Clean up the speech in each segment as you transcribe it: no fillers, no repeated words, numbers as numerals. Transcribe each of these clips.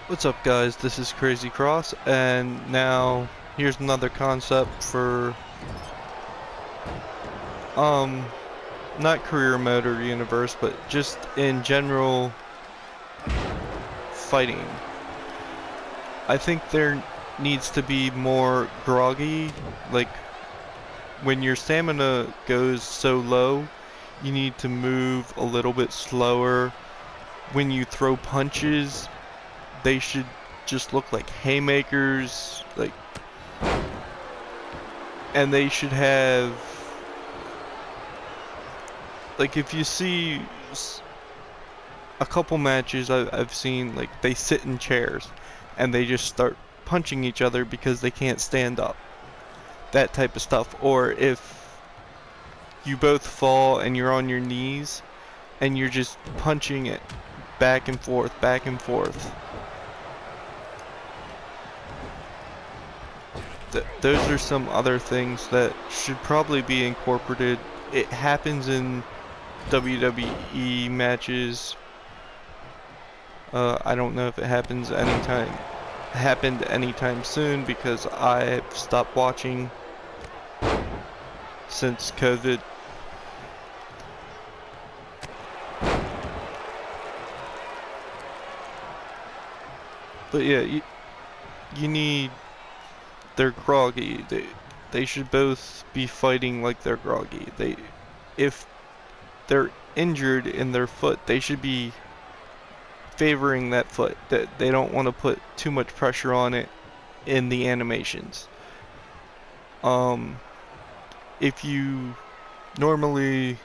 What's up, guys? This is Crazy Cross, and now here's another concept for um not career mode or universe, but just in general fighting. I think there needs to be more groggy, like when your stamina goes so low, you need to move a little bit slower. When you throw punches, they should just look like haymakers, and they should have, like, if you see a couple matches I've seen, like, they sit in chairs and they just start punching each other because they can't stand up. That type of stuff. Or if you both fall and you're on your knees and you're just punching it back and forth, back and forth. Those are some other things that should probably be incorporated. It happens in WWE matches. I don't know if it happened anytime soon because I've stopped watching since COVID. But yeah, you need, they're groggy. They should both be fighting like they're groggy. If they're injured in their foot, they should be favoring that foot. That they don't want to put too much pressure on it in the animations. If you normally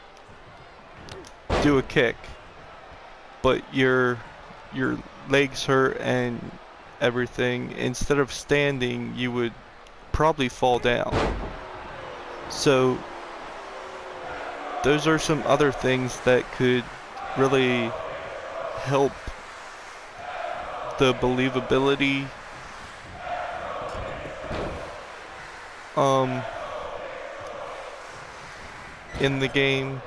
do a kick, but your legs hurt and everything, instead of standing, you would probably fall down. So those are some other things that could really help the believability in the game.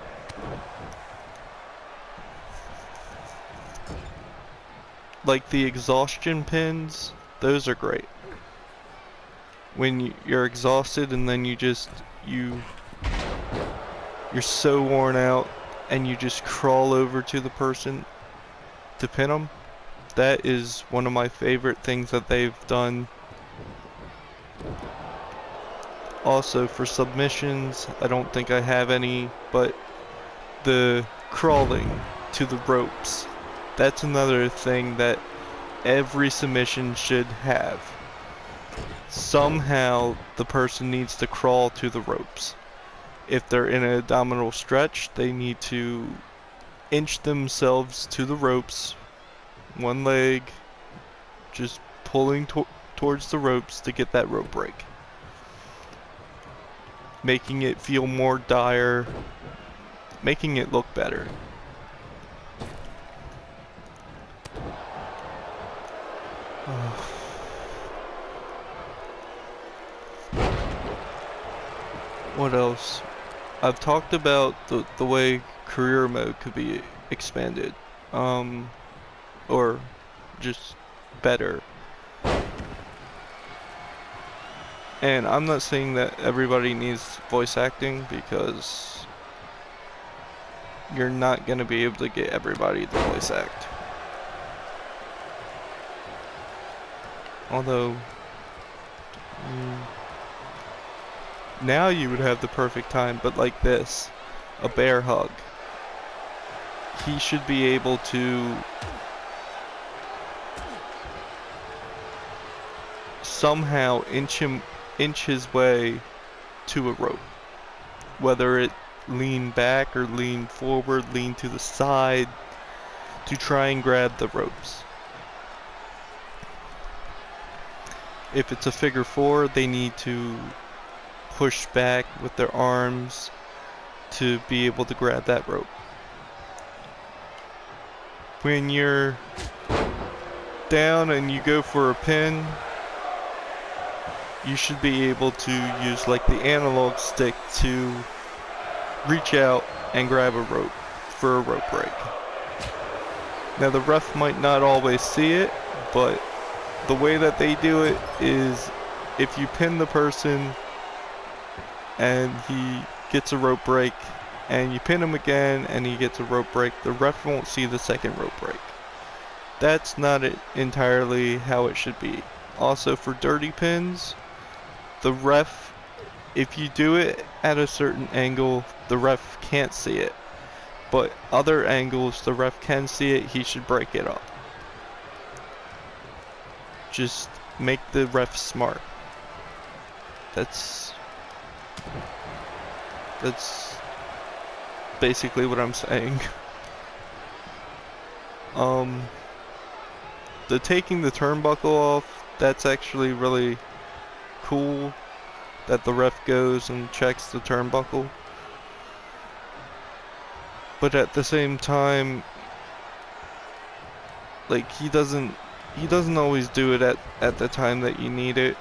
Like the exhaustion pins, those are great. When you're exhausted and then you're so worn out and you just crawl over to the person to pin them. That is one of my favorite things that they've done. Also, for submissions, I don't think I have any, but the crawling to the ropes, that's another thing that every submission should have. Somehow the person needs to crawl to the ropes. If they're in an abdominal stretch, they need to inch themselves to the ropes, one leg just pulling towards the ropes to get that rope break, making it feel more dire, making it look better. What else? I've talked about the way career mode could be expanded, or just better. And I'm not saying that everybody needs voice acting, because you're not going to be able to get everybody to voice act. Although, now you would have the perfect time, but like this, a bear hug. He should be able to somehow inch his way to a rope. Whether it lean back or lean forward, lean to the side, to try and grab the ropes. If it's a figure four, they need to push back with their arms to be able to grab that rope. When you're down and you go for a pin, you should be able to use like the analog stick to reach out and grab a rope for a rope break. Now the ref might not always see it, but the way that they do it is if you pin the person and he gets a rope break, and you pin him again and he gets a rope break, the ref won't see the second rope break. That's not entirely how it should be. Also, for dirty pins, the ref, if you do it at a certain angle, the ref can't see it. But other angles, the ref can see it, he should break it up. Just make the ref smart. That's basically what I'm saying. The taking the turnbuckle off, that's actually really cool, that the ref goes and checks the turnbuckle. But at the same time, like, he doesn't always do it at the time that you need it.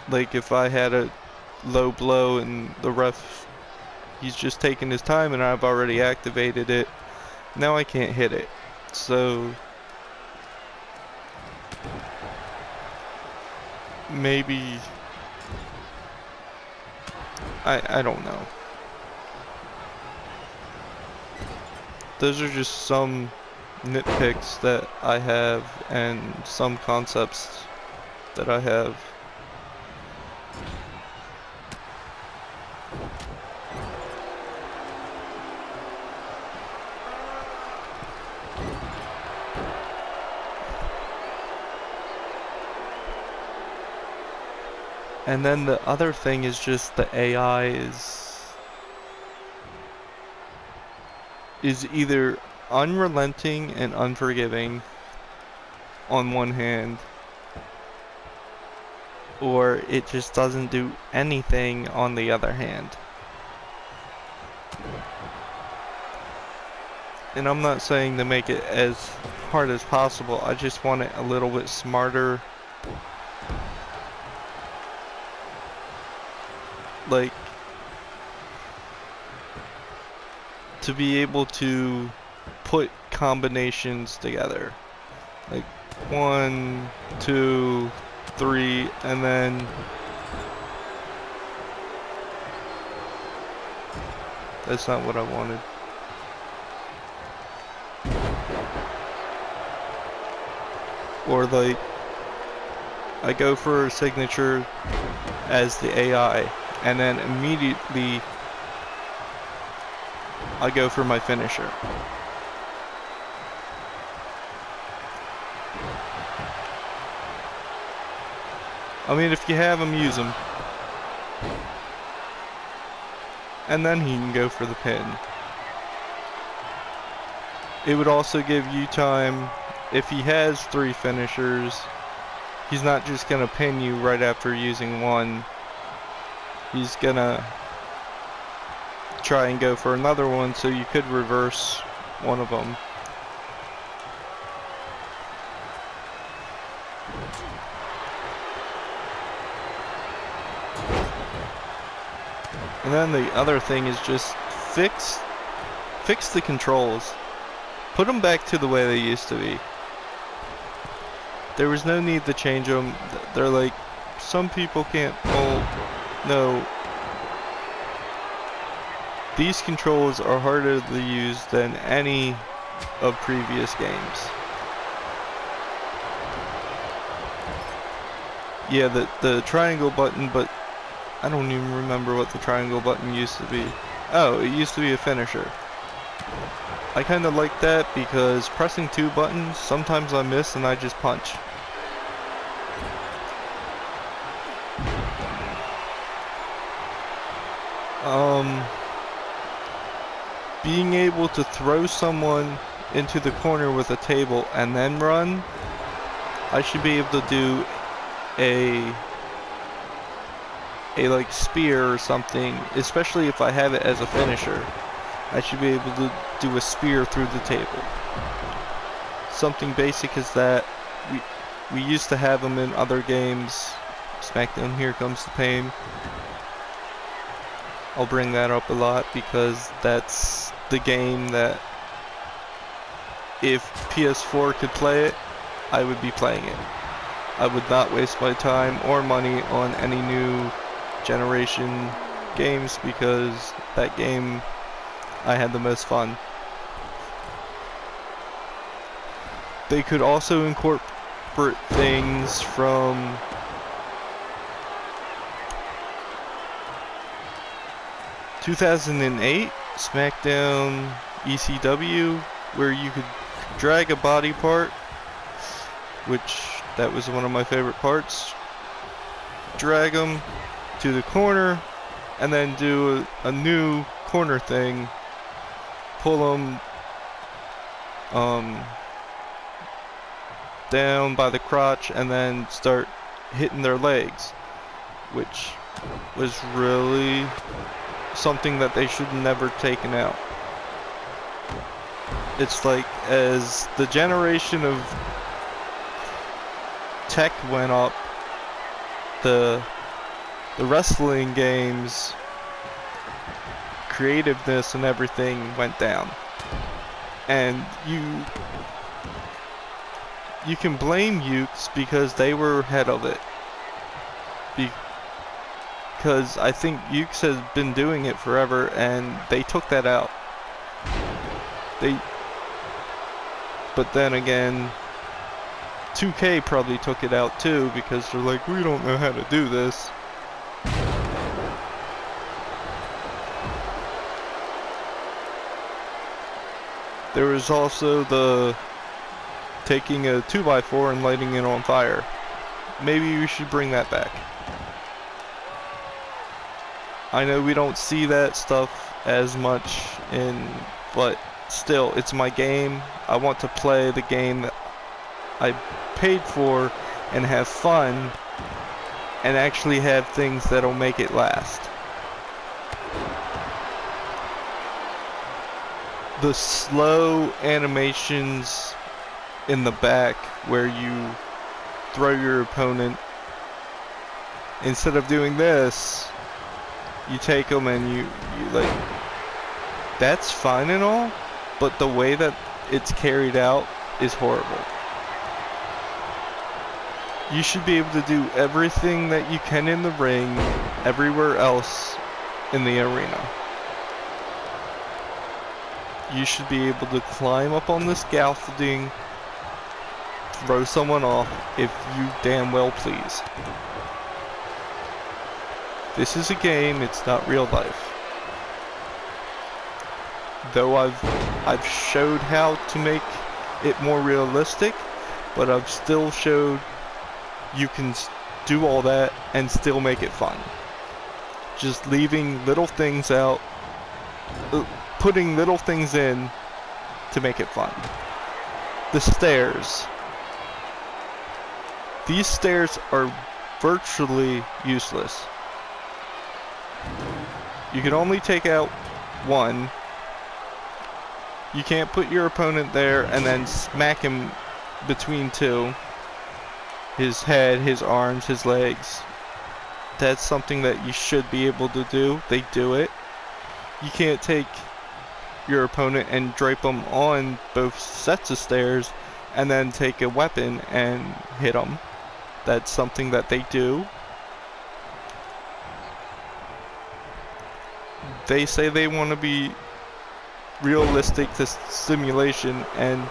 Like, if I had a low blow and the ref, he's just taking his time and I've already activated it, now I can't hit it. So maybe, I don't know. Those are just some nitpicks that I have and some concepts that I have. And then the other thing is just the AI is either unrelenting and unforgiving on one hand, or it just doesn't do anything on the other hand. And I'm not saying to make it as hard as possible, I just want it a little bit smarter. Like, to be able to put combinations together. Like 1, 2, 3, and then that's not what I wanted. Or like, I go for a signature as the AI, and then immediately I go for my finisher. I mean, if you have him, use him. And then he can go for the pin. It would also give you time, if he has 3 finishers, he's not just gonna pin you right after using one. He's gonna try and go for another one, so you could reverse one of them. And then the other thing is just fix the controls. Put them back to the way they used to be. There was no need to change them. They're like, some people can't pull. No. These controls are harder to use than any of previous games. Yeah, the triangle button, but I don't even remember what the triangle button used to be. Oh, it used to be a finisher. I kind of like that because pressing 2 buttons, sometimes I miss and I just punch. Being able to throw someone into the corner with a table and then run, I should be able to do a like spear or something, especially if I have it as a finisher. I should be able to do a spear through the table. Something basic as that. We used to have them in other games. SmackDown, Here Comes the Pain. I'll bring that up a lot because that's the game that if PS4 could play it, I would be playing it. I would not waste my time or money on any new generation games because that game I had the most fun. They could also incorporate things from (2008) SmackDown ECW, where you could drag a body part, which that was one of my favorite parts. Drag them to the corner, and then do a new corner thing. Pull them down by the crotch, and then start hitting their legs, which was really something that they should never taken out. It's like as the generation of tech went up, the wrestling games creativeness and everything went down. And you can blame Ukes because they were ahead of it. Because I think Ukes has been doing it forever, and they took that out. But then again, 2K probably took it out too, because they're like, we don't know how to do this. There was also the taking a 2x4 and lighting it on fire. Maybe we should bring that back. I know we don't see that stuff as much but still, it's my game. I want to play the game that I paid for and have fun and actually have things that'll make it last. The slow animations in the back where you throw your opponent, instead of doing this, you take them and you like, that's fine and all, but the way that it's carried out is horrible. You should be able to do everything that you can in the ring, everywhere else in the arena. You should be able to climb up on the scaffolding, throw someone off if you damn well please. This is a game, it's not real life. Though I've showed how to make it more realistic, but I've still showed you can do all that and still make it fun. Just leaving little things out, putting little things in to make it fun. The stairs. These stairs are virtually useless. You can only take out one. You can't put your opponent there and then smack him between two. His head, his arms, his legs. That's something that you should be able to do. They do it. You can't take your opponent and drape them on both sets of stairs and then take a weapon and hit them. That's something that they do. They say they want to be realistic to simulation, and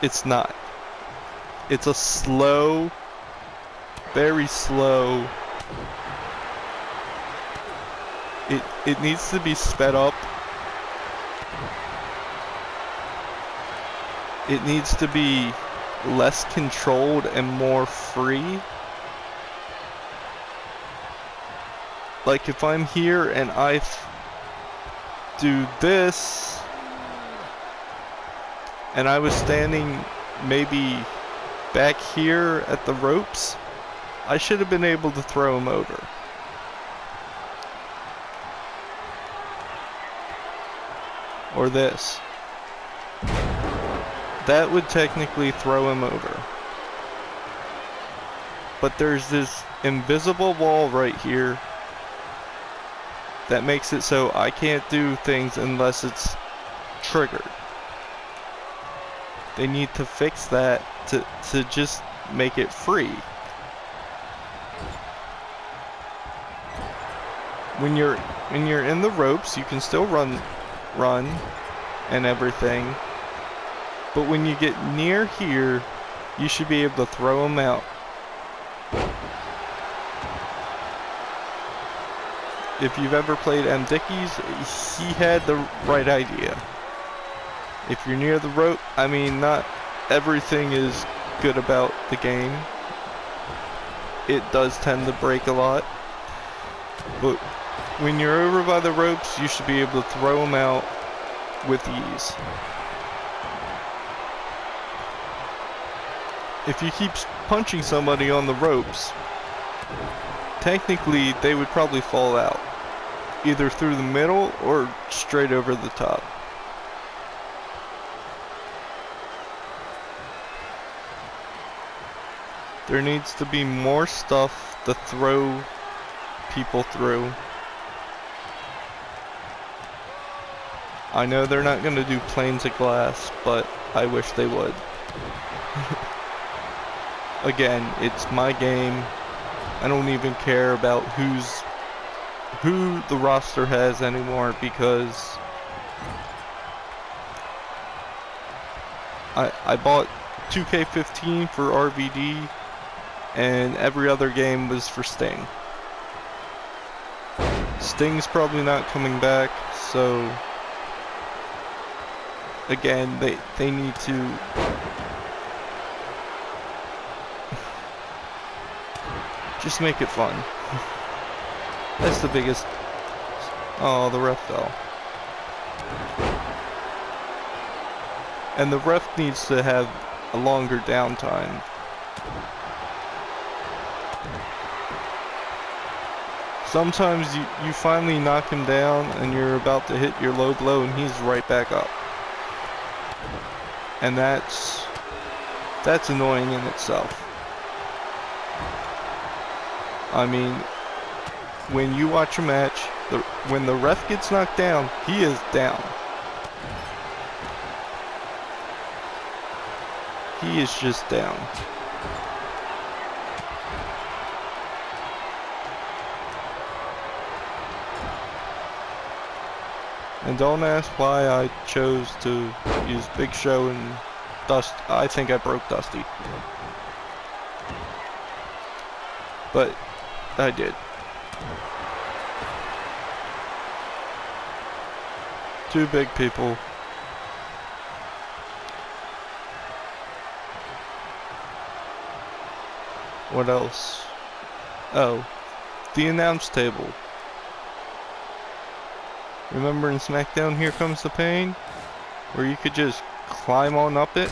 it's not. It's a slow, very slow. It needs to be sped up. It needs to be less controlled and more free. Like if I'm here and I do this, and I was standing maybe back here at the ropes, I should have been able to throw him over. Or this. That would technically throw him over. But there's this invisible wall right here that makes it so I can't do things unless it's triggered. They need to fix that to just make it free. When you're in the ropes, you can still run and everything. But when you get near here, you should be able to throw them out. If you've ever played M. Dickey's, he had the right idea. If you're near the rope, I mean, not everything is good about the game. It does tend to break a lot. But when you're over by the ropes, you should be able to throw them out with ease. If you keep punching somebody on the ropes, technically they would probably fall out, either through the middle or straight over the top. There needs to be more stuff to throw people through. I know they're not going to do planes of glass, but I wish they would. Again, it's my game. I don't even care about who the roster has anymore, because I bought 2K15 for RVD, and every other game was for Sting. Sting's probably not coming back, so again, they need to just make it fun. That's the biggest. Oh, the ref fell. And the ref needs to have a longer downtime. Sometimes you finally knock him down and you're about to hit your low blow and he's right back up. And that's annoying in itself. I mean, when you watch a match, when the ref gets knocked down, he is down. He is just down. And don't ask why I chose to use Big Show and Dust. I think I broke Dusty. But I did. Two big people. What else? Oh, the announce table. Remember in SmackDown Here Comes the Pain? Where you could just climb on up it?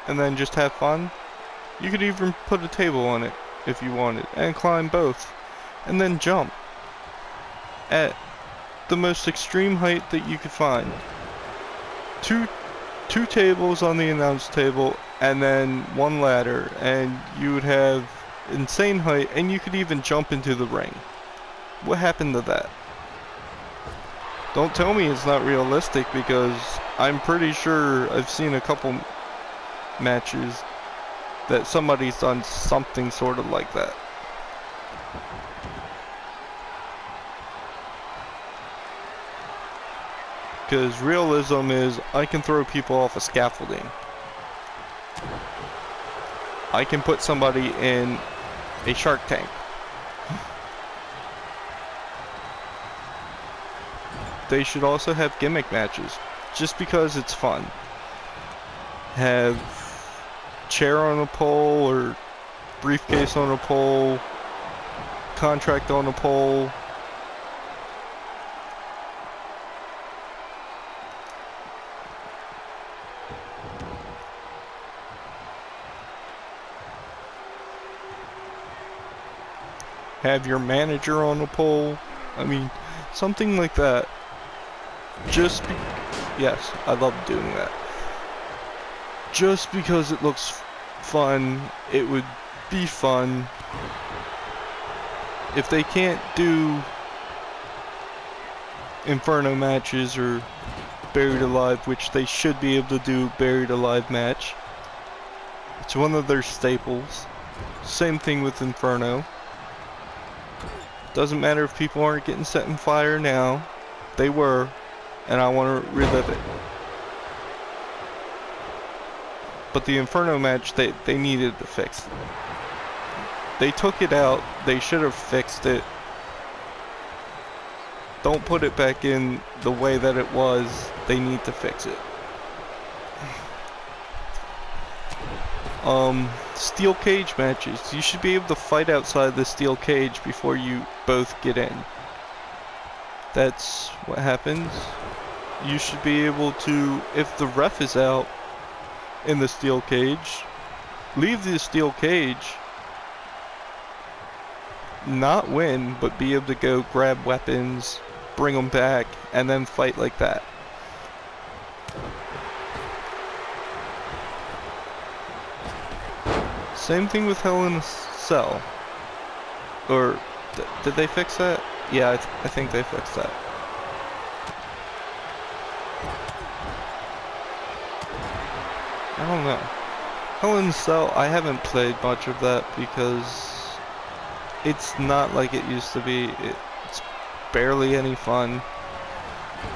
And then just have fun? You could even put a table on it if you wanted, and climb both. And then jump. At the most extreme height that you could find. Two tables on the announce table, and then one ladder, and you would have insane height, and you could even jump into the ring. What happened to that? Don't tell me it's not realistic, because I'm pretty sure I've seen a couple matches that somebody's done something sort of like that. Because realism is, I can throw people off a scaffolding. I can put somebody in a Shark Tank. They should also have gimmick matches, just because it's fun. Have chair on a pole, or briefcase on a pole, contract on a pole. Have your manager on a pole. I mean, something like that. Yes, I love doing that. Just because it looks fun, it would be fun. If they can't do Inferno matches or Buried Alive, which they should be able to do Buried Alive match. It's one of their staples. Same thing with Inferno. Doesn't matter if people aren't getting set on fire now. They were, and I want to relive it. But the Inferno match, they needed to fix. They took it out. They should have fixed it. Don't put it back in the way that it was. They need to fix it. Steel cage matches. You should be able to fight outside the steel cage before you both get in. That's what happens. You should be able to, if the ref is out in the steel cage, leave the steel cage, not win, but be able to go grab weapons, bring them back, and then fight like that. Same thing with Hell in a Cell. Or, did they fix that? Yeah, I think they fixed that. I don't know. Hell in a Cell, I haven't played much of that because it's not like it used to be. It's barely any fun.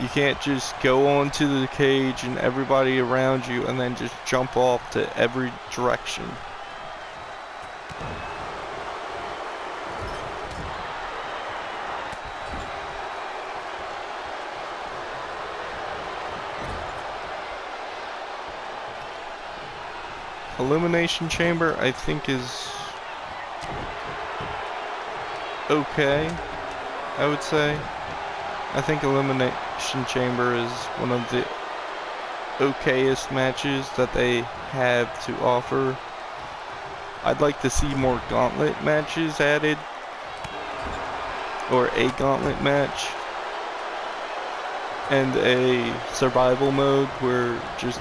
You can't just go onto the cage and everybody around you and then just jump off to every direction. Elimination Chamber, I think, is okay, I would say. I think Elimination Chamber is one of the okayest matches that they have to offer. I'd like to see more gauntlet matches added, or a gauntlet match, and a survival mode where just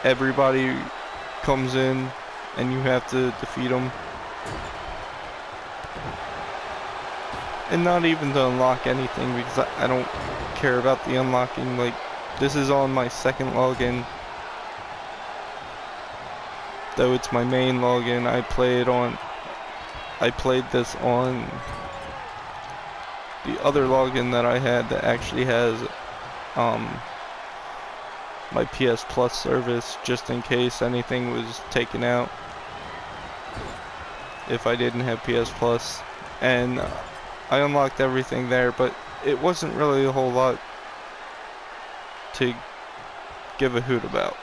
everybody comes in and you have to defeat them. And not even to unlock anything, because I don't care about the unlocking. Like, this is on my second login, though it's my main login. I played this on the other login that I had that actually has my PS Plus service, just in case anything was taken out if I didn't have PS Plus. And I unlocked everything there, but it wasn't really a whole lot to give a hoot about.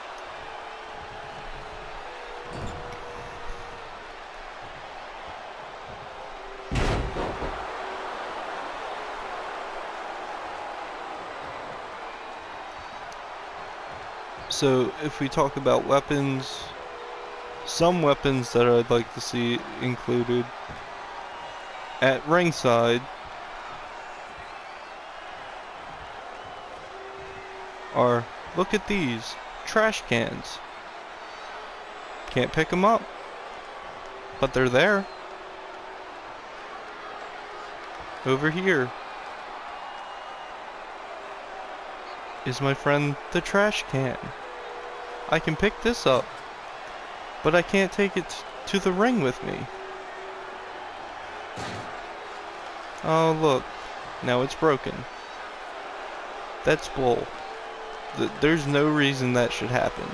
So if we talk about weapons, some weapons that I'd like to see included at ringside are, look at these, trash cans. Can't pick them up, but they're there. Over here is my friend the trash can. I can pick this up, but I can't take it to the ring with me. Oh look, now it's broken. That's bull. There's no reason that should happen.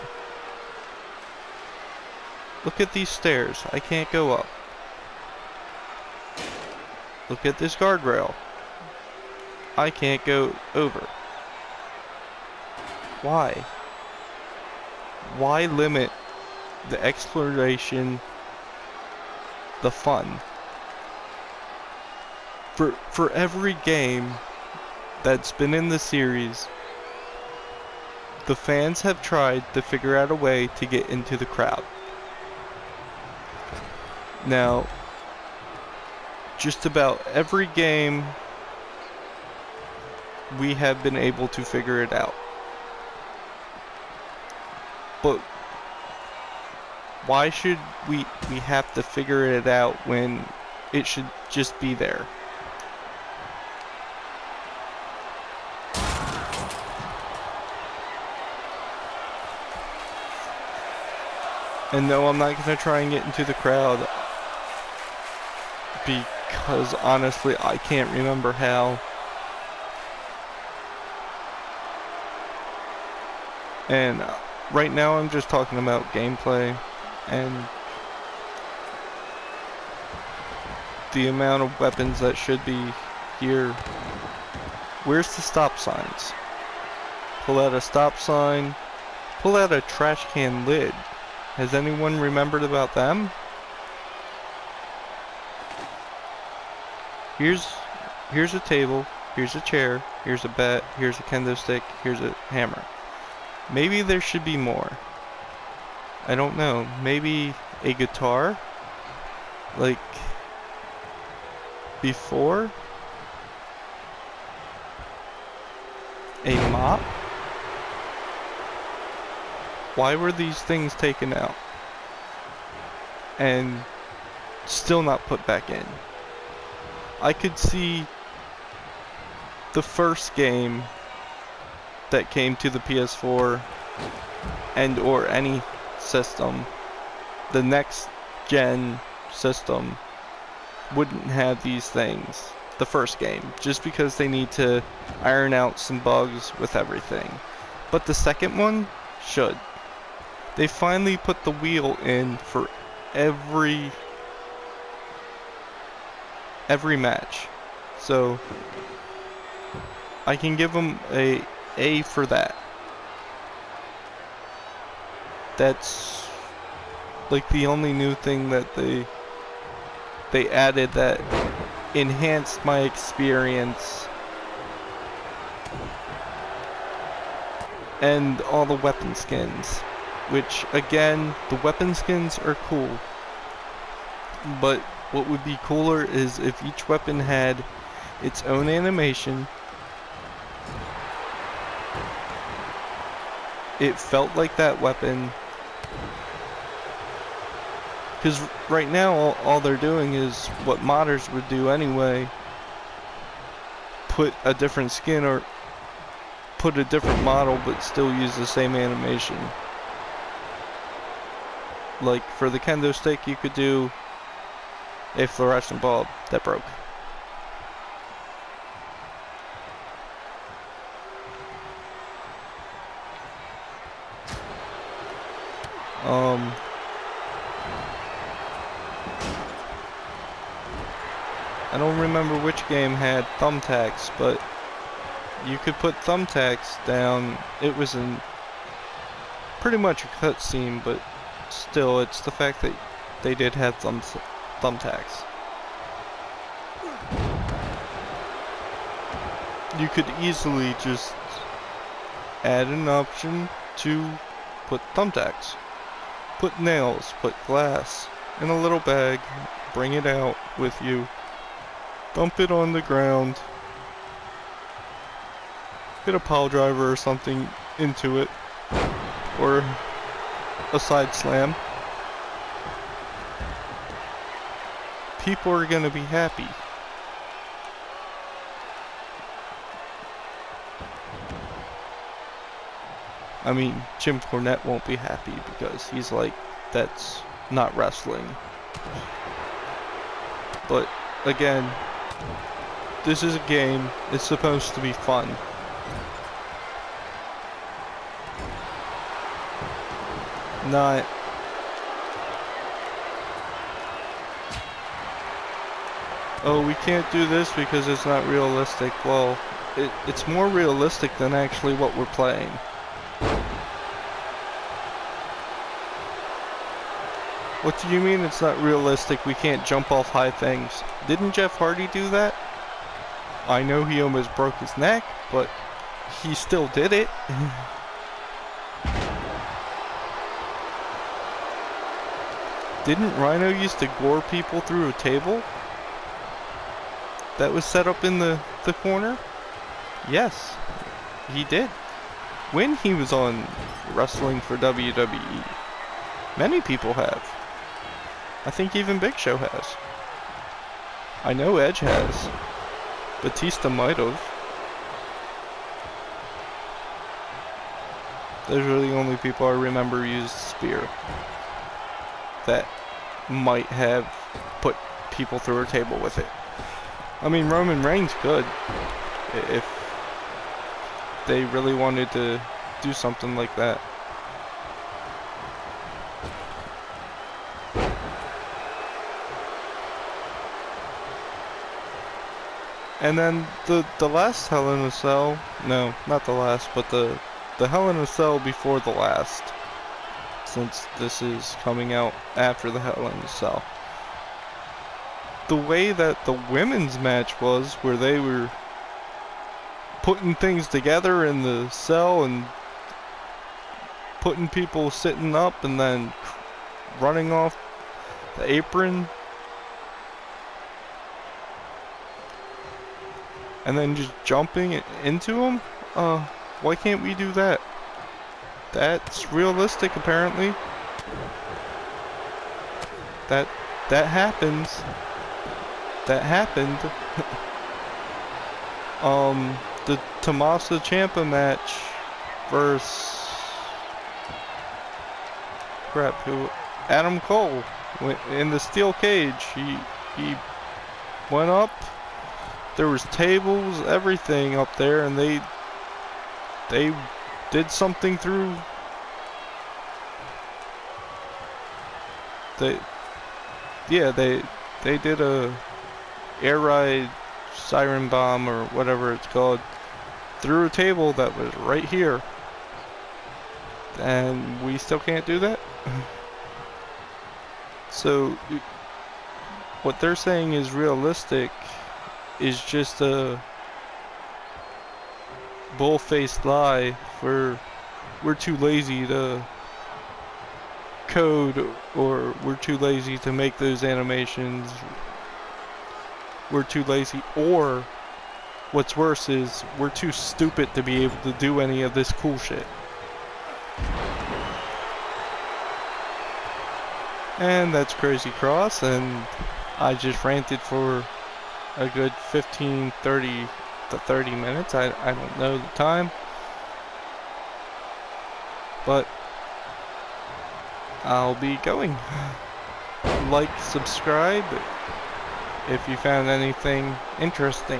Look at these stairs, I can't go up. Look at this guardrail, I can't go over. Why? Why limit the exploration, the fun? For every game that's been in the series, the fans have tried to figure out a way to get into the crowd. Now, just about every game, we have been able to figure it out. But Why should we have to figure it out when it should just be there? And no, I'm not going to try and get into the crowd because honestly, I can't remember how. And right now I'm just talking about gameplay and the amount of weapons that should be here. Where's the stop signs? Pull out a stop sign. Pull out a trash can lid. Has anyone remembered about them? Here's a table, here's a chair, here's a bat, here's a kendo stick, here's a hammer. Maybe there should be more. I don't know. Maybe a guitar? Like before? A mop? Why were these things taken out and still not put back in? I could see the first game that came to the PS4 and or any system, the next gen system wouldn't have these things, the first game, just because they need to iron out some bugs with everything. But the second one should. They finally put the wheel in for every match, so I can give them A for that. That's like the only new thing that they added that enhanced my experience. And all the weapon skins, which again, the weapon skins are cool, but what would be cooler is if each weapon had its own animation. It felt like that weapon, because right now all they're doing is what modders would do anyway, put a different skin or put a different model but still use the same animation. Like for the kendo stick, you could do a fluorescent bulb that broke. I don't remember which game had thumbtacks, but you could put thumbtacks down. It was in pretty much a cutscene, but still, it's the fact that they did have thumbtacks. You could easily just add an option to put thumbtacks. Put nails, put glass in a little bag, bring it out with you, dump it on the ground, get a pile driver or something into it, or a side slam. People are gonna be happy. I mean, Jim Cornette won't be happy because he's like, that's not wrestling. But again, this is a game. It's supposed to be fun. Not oh, we can't do this because it's not realistic. Well, it's more realistic than actually what we're playing. What do you mean it's not realistic? We can't jump off high things. Didn't Jeff Hardy do that? I know he almost broke his neck, but he still did it. Didn't Rhino used to gore people through a table that was set up in the corner? Yes, he did. When he was on wrestling for WWE. Many people have. I think even Big Show has. I know Edge has. Batista might have. Those are the only people I remember use spear that might have put people through a table with it. I mean, Roman Reigns could, if they really wanted to do something like that. And then the last Hell in a Cell, no, not the last, but the Hell in a Cell before the last, since this is coming out after the Hell in a Cell. The way that the women's match was, where they were putting things together in the cell and putting people sitting up and then running off the apron and then just jumping into them, why can't we do that? That's realistic, apparently. That happens. That happened. The Tommaso Ciampa match versus Adam Cole in the steel cage. He went up. There was tables, everything up there, and they did something through. They did a air ride siren bomb or whatever it's called through a table that was right here, and we still can't do that. So what they're saying is realistic is just a bull-faced lie. We're too lazy to code, or we're too lazy to make those animations. We're too lazy, or what's worse is we're too stupid to be able to do any of this cool shit. And that's Crazy Cross, and I just ranted for a good 15, 30 to 30 minutes. I don't know the time, but I'll be going. Like, subscribe if you found anything interesting.